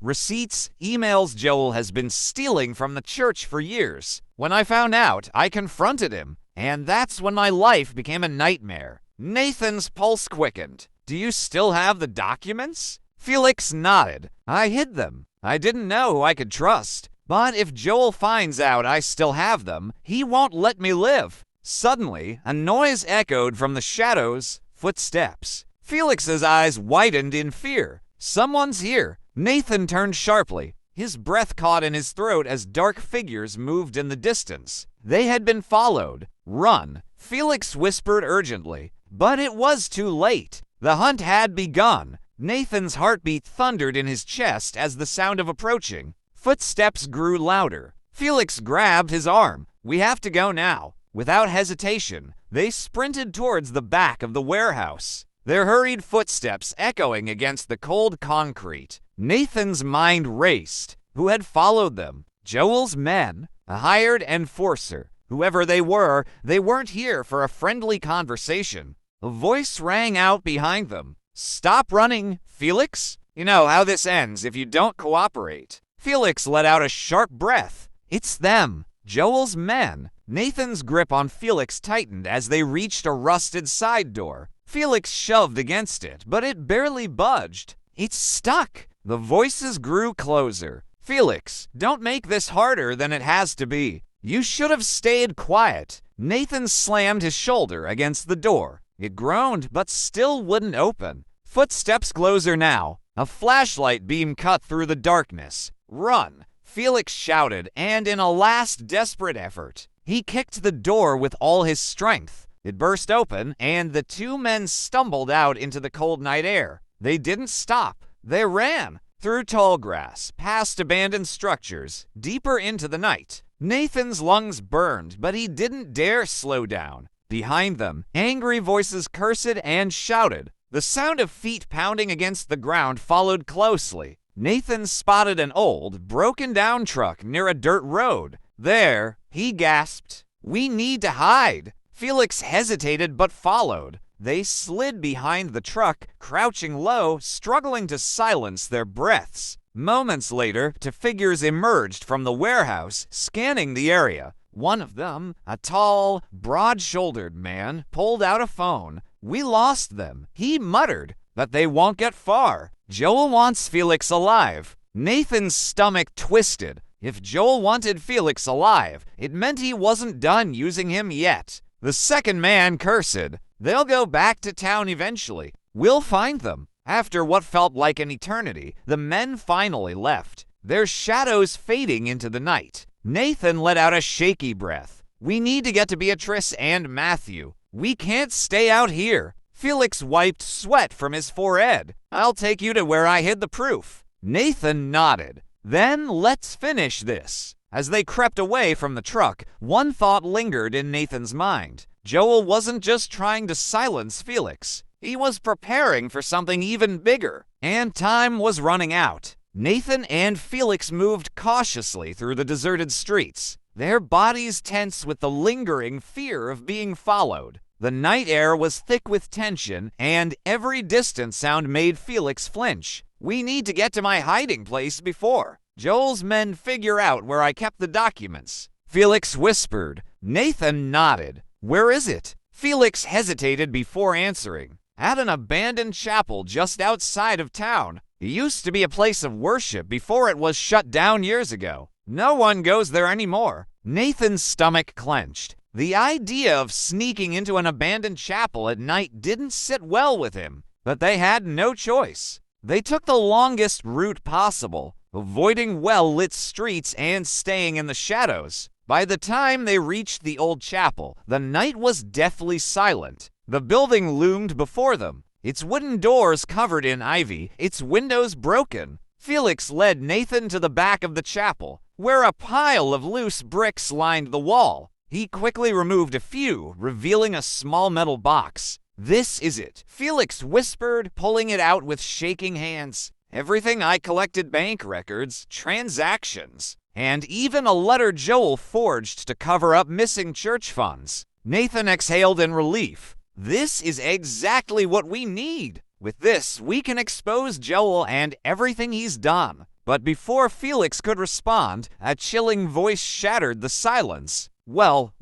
receipts, emails Joel has been stealing from the church for years. When I found out, I confronted him, and that's when my life became a nightmare. Nathan's pulse quickened. Do you still have the documents? Felix nodded. I hid them. I didn't know who I could trust. But if Joel finds out I still have them, he won't let me live. Suddenly, a noise echoed from the shadows. Footsteps. Felix's eyes widened in fear. Someone's here. Nathan turned sharply. His breath caught in his throat as dark figures moved in the distance. They had been followed. Run, Felix whispered urgently. But it was too late. The hunt had begun. Nathan's heartbeat thundered in his chest as the sound of approaching. Footsteps grew louder. Felix grabbed his arm. We have to go now. Without hesitation, they sprinted towards the back of the warehouse, their hurried footsteps echoing against the cold concrete. Nathan's mind raced. Who had followed them? Joel's men? A hired enforcer? Whoever they weren't here for a friendly conversation. A voice rang out behind them. Stop running, Felix. You know how this ends if you don't cooperate. Felix let out a sharp breath. It's them, Joel's men. Nathan's grip on Felix tightened as they reached a rusted side door. Felix shoved against it, but it barely budged. It's stuck. The voices grew closer. Felix, don't make this harder than it has to be. You should have stayed quiet. Nathan slammed his shoulder against the door. It groaned, but still wouldn't open. Footsteps closer now. A flashlight beam cut through the darkness. Run, Felix shouted, and in a last desperate effort, he kicked the door with all his strength. It burst open, and the two men stumbled out into the cold night air. They didn't stop. They ran, through tall grass, past abandoned structures, deeper into the night. Nathan's lungs burned, but he didn't dare slow down. Behind them, angry voices cursed and shouted. The sound of feet pounding against the ground followed closely. Nathan spotted an old, broken-down truck near a dirt road. There, he gasped, we need to hide. Felix hesitated but followed. They slid behind the truck, crouching low, struggling to silence their breaths. Moments later, two figures emerged from the warehouse, scanning the area. One of them, a tall, broad-shouldered man, pulled out a phone. We lost them, he muttered, but they won't get far. Joel wants Felix alive. Nathan's stomach twisted. If Joel wanted Felix alive, it meant he wasn't done using him yet. The second man cursed. They'll go back to town eventually. We'll find them. After what felt like an eternity, the men finally left, their shadows fading into the night. Nathan let out a shaky breath. We need to get to Beatrice and Matthew. We can't stay out here. Felix wiped sweat from his forehead. I'll take you to where I hid the proof. Nathan nodded. Then let's finish this. As they crept away from the truck, one thought lingered in Nathan's mind. Joel wasn't just trying to silence Felix. He was preparing for something even bigger, and time was running out. Nathan and Felix moved cautiously through the deserted streets, their bodies tense with the lingering fear of being followed. The night air was thick with tension, and every distant sound made Felix flinch. "We need to get to my hiding place before Joel's men figure out where I kept the documents," Felix whispered. Nathan nodded. "Where is it?" Felix hesitated before answering. "At an abandoned chapel just outside of town. It used to be a place of worship before it was shut down years ago. No one goes there anymore." Nathan's stomach clenched. The idea of sneaking into an abandoned chapel at night didn't sit well with him, but they had no choice. They took the longest route possible, avoiding well-lit streets and staying in the shadows. By the time they reached the old chapel, the night was deathly silent. The building loomed before them, its wooden doors covered in ivy, its windows broken. Felix led Nathan to the back of the chapel, where a pile of loose bricks lined the wall. He quickly removed a few, revealing a small metal box. "This is it," Felix whispered, pulling it out with shaking hands. "Everything I collected: bank records, transactions, and even a letter Joel forged to cover up missing church funds." Nathan exhaled in relief. "This is exactly what we need. With this, we can expose Joel and everything he's done." But before Felix could respond, a chilling voice shattered the silence. Well,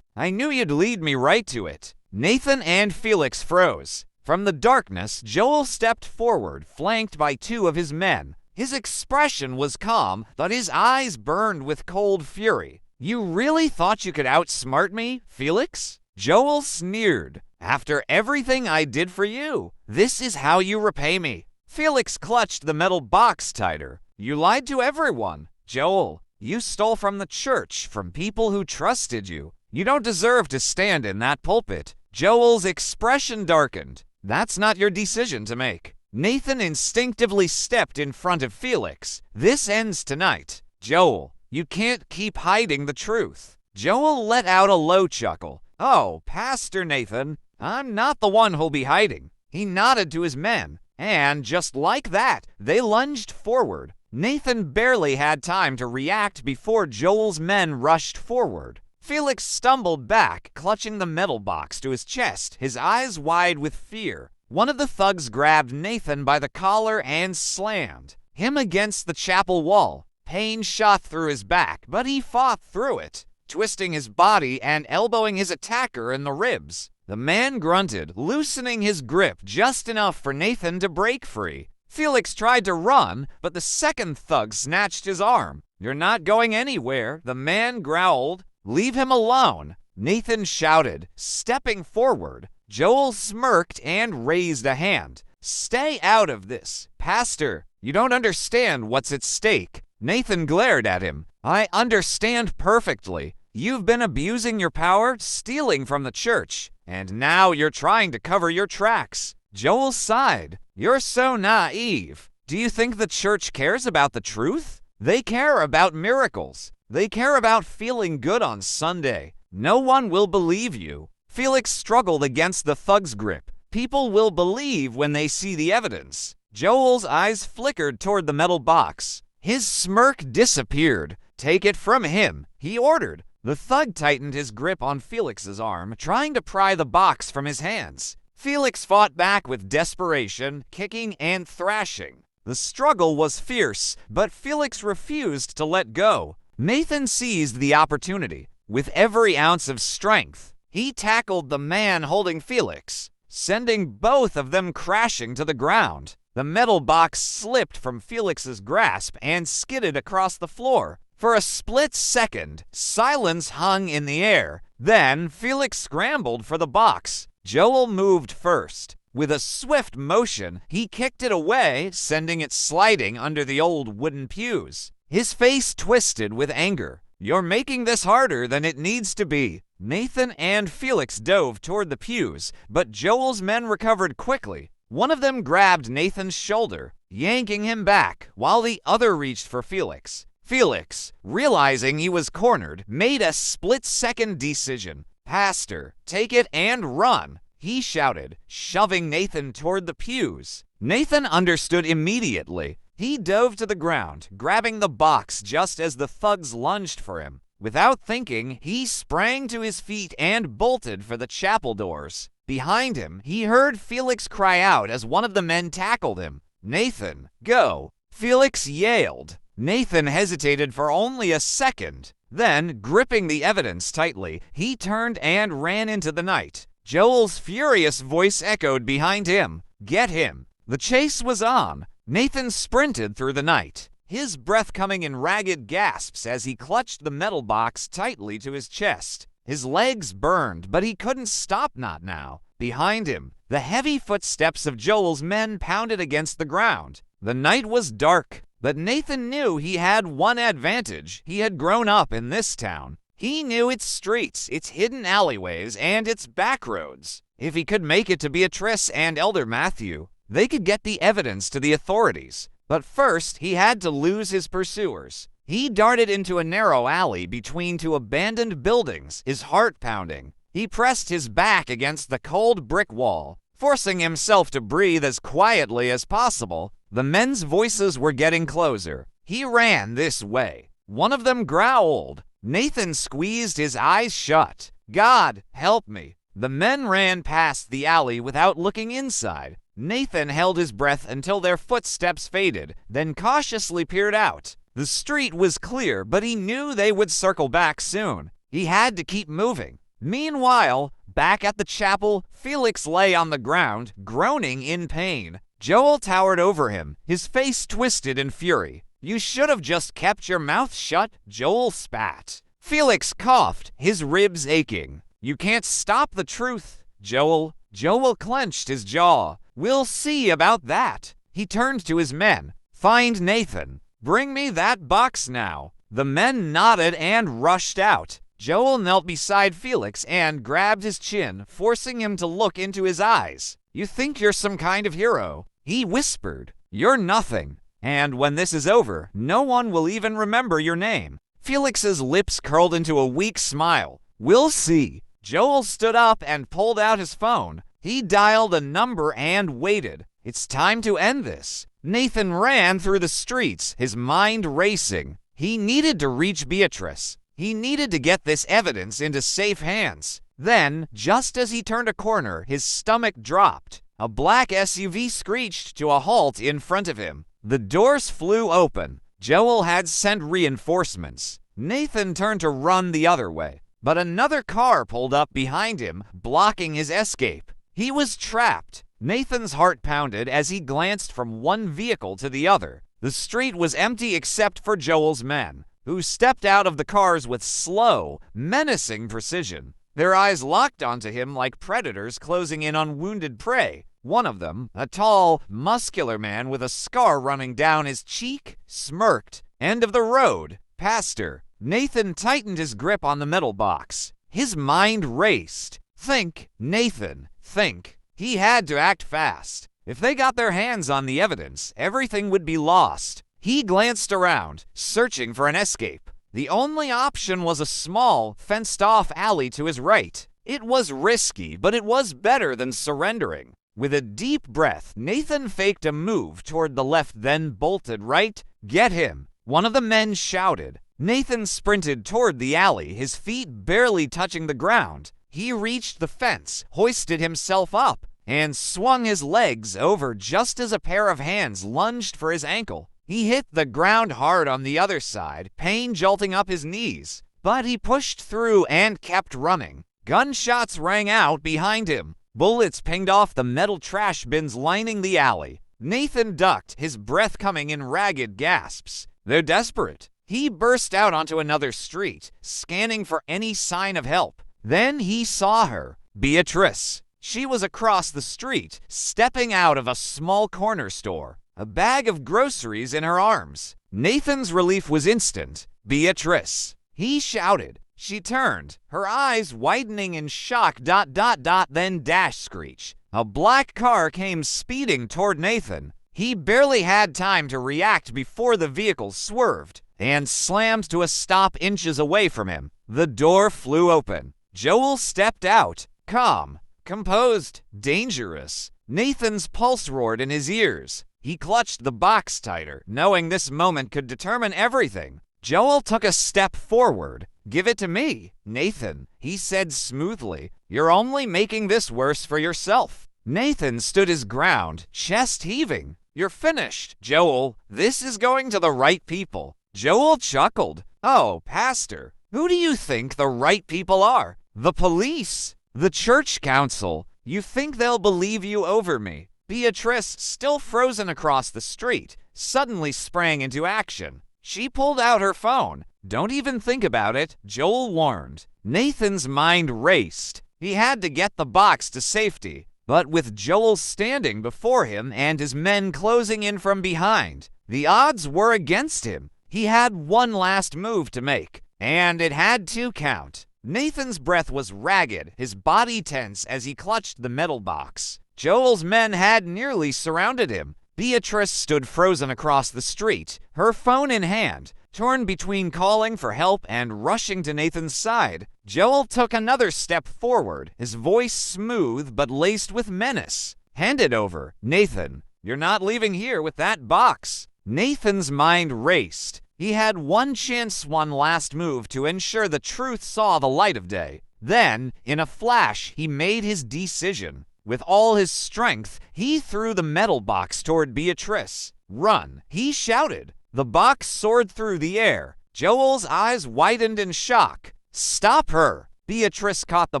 I knew you'd lead me right to it." Nathan and Felix froze. From the darkness, Joel stepped forward, flanked by two of his men. His expression was calm, but his eyes burned with cold fury. "You really thought you could outsmart me, Felix?" Joel sneered. "After everything I did for you, this is how you repay me." Felix clutched the metal box tighter. "You lied to everyone, Joel. You stole from the church, from people who trusted you. You don't deserve to stand in that pulpit." Joel's expression darkened. "That's not your decision to make." Nathan instinctively stepped in front of Felix. "This ends tonight. Joel, you can't keep hiding the truth." Joel let out a low chuckle. "Oh, Pastor Nathan, I'm not the one who'll be hiding." He nodded to his men, and just like that, they lunged forward. Nathan barely had time to react before Joel's men rushed forward. Felix stumbled back, clutching the metal box to his chest, his eyes wide with fear. One of the thugs grabbed Nathan by the collar and slammed him against the chapel wall. Pain shot through his back, but he fought through it, twisting his body and elbowing his attacker in the ribs. The man grunted, loosening his grip just enough for Nathan to break free. Felix tried to run, but the second thug snatched his arm. "You're not going anywhere," the man growled. "Leave him alone," Nathan shouted, stepping forward. Joel smirked and raised a hand. "Stay out of this, Pastor. You don't understand what's at stake." Nathan glared at him. "I understand perfectly. You've been abusing your power, stealing from the church, and now you're trying to cover your tracks." Joel sighed. "You're so naive. Do you think the church cares about the truth? They care about miracles. They care about feeling good on Sunday. No one will believe you." Felix struggled against the thug's grip. "People will believe when they see the evidence." Joel's eyes flickered toward the metal box. His smirk disappeared. "Take it from him," he ordered. The thug tightened his grip on Felix's arm, trying to pry the box from his hands. Felix fought back with desperation, kicking and thrashing. The struggle was fierce, but Felix refused to let go. Nathan seized the opportunity. With every ounce of strength, he tackled the man holding Felix, sending both of them crashing to the ground. The metal box slipped from Felix's grasp and skidded across the floor. For a split second, silence hung in the air. Then Felix scrambled for the box. Joel moved first. With a swift motion, he kicked it away, sending it sliding under the old wooden pews. His face twisted with anger. "You're making this harder than it needs to be." Nathan and Felix dove toward the pews, but Joel's men recovered quickly. One of them grabbed Nathan's shoulder, yanking him back, while the other reached for Felix. Felix, realizing he was cornered, made a split-second decision. "Pastor, take it and run," he shouted, shoving Nathan toward the pews. Nathan understood immediately. He dove to the ground, grabbing the box just as the thugs lunged for him. Without thinking, he sprang to his feet and bolted for the chapel doors. Behind him, he heard Felix cry out as one of the men tackled him. "Nathan, go!" Felix yelled. Nathan hesitated for only a second. Then, gripping the evidence tightly, he turned and ran into the night. Joel's furious voice echoed behind him. "Get him!" The chase was on. Nathan sprinted through the night, his breath coming in ragged gasps as he clutched the metal box tightly to his chest. His legs burned, but he couldn't stop not now. Behind him, the heavy footsteps of Joel's men pounded against the ground. The night was dark, but Nathan knew he had one advantage. He had grown up in this town. He knew its streets, its hidden alleyways, and its back roads. If he could make it to Beatrice and Elder Matthew, they could get the evidence to the authorities. But first, he had to lose his pursuers. He darted into a narrow alley between two abandoned buildings, his heart pounding. He pressed his back against the cold brick wall, forcing himself to breathe as quietly as possible. The men's voices were getting closer. He ran this way. One of them growled. Nathan squeezed his eyes shut. "God, help me." The men ran past the alley without looking inside. Nathan held his breath until their footsteps faded, then cautiously peered out. The street was clear, but he knew they would circle back soon. He had to keep moving. Meanwhile, back at the chapel, Felix lay on the ground, groaning in pain. Joel towered over him, his face twisted in fury. "You should have just kept your mouth shut," Joel spat. Felix coughed, his ribs aching. "You can't stop the truth, Joel." Joel clenched his jaw. "We'll see about that." He turned to his men. "Find Nathan. Bring me that box now." The men nodded and rushed out. Joel knelt beside Felix and grabbed his chin, forcing him to look into his eyes. "You think you're some kind of hero," he whispered. "You're nothing. And when this is over, no one will even remember your name." Felix's lips curled into a weak smile. "We'll see." Joel stood up and pulled out his phone. He dialed a number and waited. It's time to end this. Nathan ran through the streets, his mind racing. He needed to reach Beatrice. He needed to get this evidence into safe hands. Then, just as he turned a corner, his stomach dropped. A black SUV screeched to a halt in front of him. The doors flew open. Joel had sent reinforcements. Nathan turned to run the other way, but another car pulled up behind him, blocking his escape. He was trapped. Nathan's heart pounded as he glanced from one vehicle to the other. The street was empty except for Joel's men, who stepped out of the cars with slow, menacing precision. Their eyes locked onto him like predators closing in on wounded prey. One of them, a tall, muscular man with a scar running down his cheek, smirked. "End of the road, Pastor." Nathan tightened his grip on the metal box. His mind raced. Think, Nathan, think. He had to act fast. If they got their hands on the evidence, everything would be lost. He glanced around, searching for an escape. The only option was a small, fenced-off alley to his right. It was risky, but it was better than surrendering. With a deep breath, Nathan faked a move toward the left, then bolted right. "Get him!" One of the men shouted. Nathan sprinted toward the alley, his feet barely touching the ground. He reached the fence, hoisted himself up, and swung his legs over just as a pair of hands lunged for his ankle. He hit the ground hard on the other side, pain jolting up his knees. But he pushed through and kept running. Gunshots rang out behind him. Bullets pinged off the metal trash bins lining the alley. Nathan ducked, his breath coming in ragged gasps. They're desperate. He burst out onto another street, scanning for any sign of help. Then he saw her, Beatrice. She was across the street, stepping out of a small corner store, a bag of groceries in her arms. Nathan's relief was instant. "Beatrice!" He shouted. She turned, her eyes widening in shock, then dash screech. A black car came speeding toward Nathan. He barely had time to react before the vehicle swerved and slammed to a stop inches away from him. The door flew open. Joel stepped out, calm, composed, dangerous. Nathan's pulse roared in his ears. He clutched the box tighter, knowing this moment could determine everything. Joel took a step forward. "Give it to me, Nathan," he said smoothly. "You're only making this worse for yourself." Nathan stood his ground, chest heaving. "You're finished, Joel. This is going to the right people." Joel chuckled. "Oh, Pastor, who do you think the right people are? The police? The church council? You think they'll believe you over me?" Beatrice, still frozen across the street, suddenly sprang into action. She pulled out her phone. "Don't even think about it," Joel warned. Nathan's mind raced. He had to get the box to safety. But with Joel standing before him and his men closing in from behind, the odds were against him. He had one last move to make, and it had to count. Nathan's breath was ragged, his body tense as he clutched the metal box. Joel's men had nearly surrounded him. Beatrice stood frozen across the street, her phone in hand, torn between calling for help and rushing to Nathan's side. Joel took another step forward, his voice smooth but laced with menace. "Hand it over, Nathan. You're not leaving here with that box." Nathan's mind raced. He had one chance, one last move to ensure the truth saw the light of day. Then, in a flash, he made his decision. With all his strength, he threw the metal box toward Beatrice. "Run!" he shouted. The box soared through the air. Joel's eyes widened in shock. "Stop her!" Beatrice caught the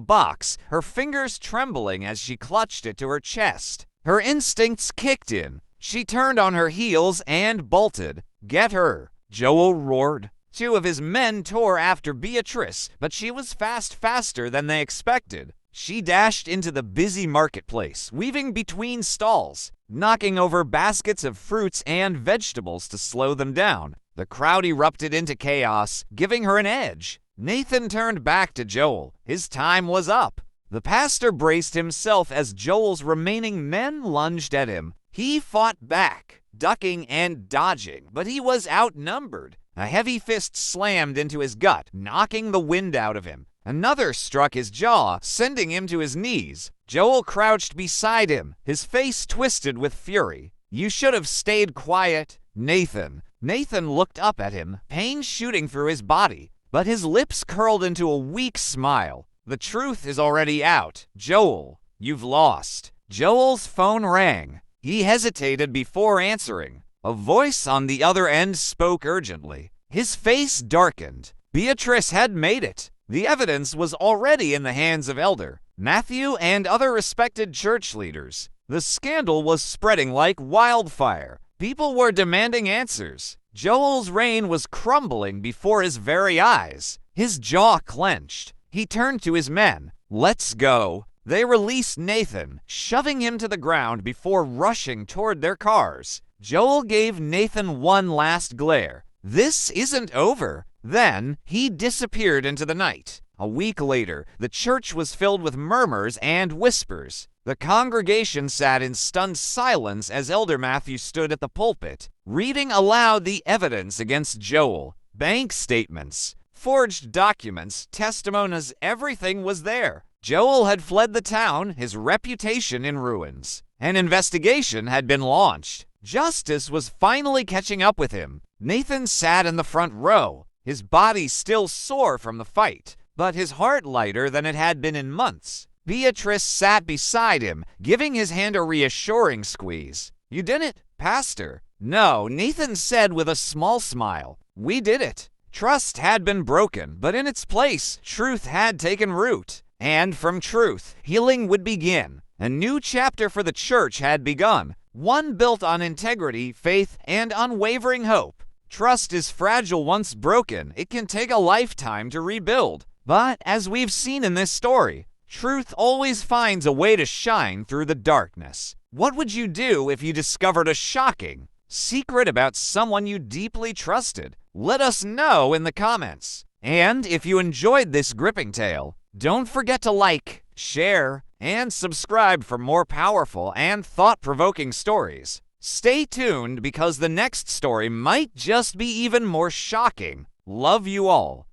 box, her fingers trembling as she clutched it to her chest. Her instincts kicked in. She turned on her heels and bolted. "Get her!" Joel roared. Two of his men tore after Beatrice, but she was faster than they expected. She dashed into the busy marketplace, weaving between stalls, knocking over baskets of fruits and vegetables to slow them down. The crowd erupted into chaos, giving her an edge. Nathan turned back to Joel. His time was up. The pastor braced himself as Joel's remaining men lunged at him. He fought back, ducking and dodging, but he was outnumbered. A heavy fist slammed into his gut, knocking the wind out of him. Another struck his jaw, sending him to his knees. Joel crouched beside him, his face twisted with fury. "You should have stayed quiet, Nathan." Nathan looked up at him, pain shooting through his body, but his lips curled into a weak smile. "The truth is already out. Joel, you've lost." Joel's phone rang. He hesitated before answering. A voice on the other end spoke urgently. His face darkened. Beatrice had made it. The evidence was already in the hands of Elder Matthew and other respected church leaders. The scandal was spreading like wildfire. People were demanding answers. Joel's reign was crumbling before his very eyes. His jaw clenched. He turned to his men. "Let's go." They released Nathan, shoving him to the ground before rushing toward their cars. Joel gave Nathan one last glare. "This isn't over." Then he disappeared into the night. A week later, the church was filled with murmurs and whispers. The congregation sat in stunned silence as Elder Matthew stood at the pulpit, reading aloud the evidence against Joel. Bank statements, forged documents, testimonies, everything was there. Joel had fled the town, his reputation in ruins. An investigation had been launched. Justice was finally catching up with him. Nathan sat in the front row, his body still sore from the fight, but his heart lighter than it had been in months. Beatrice sat beside him, giving his hand a reassuring squeeze. "You did it, Pastor." "No," Nathan said with a small smile. "We did it." Trust had been broken, but in its place, truth had taken root. And from truth, healing would begin. A new chapter for the church had begun, one built on integrity, faith, and unwavering hope. Trust is fragile once broken. It can take a lifetime to rebuild. But as we've seen in this story, truth always finds a way to shine through the darkness. What would you do if you discovered a shocking secret about someone you deeply trusted? Let us know in the comments. And if you enjoyed this gripping tale, don't forget to like, share, and subscribe for more powerful and thought-provoking stories. Stay tuned because the next story might just be even more shocking. Love you all.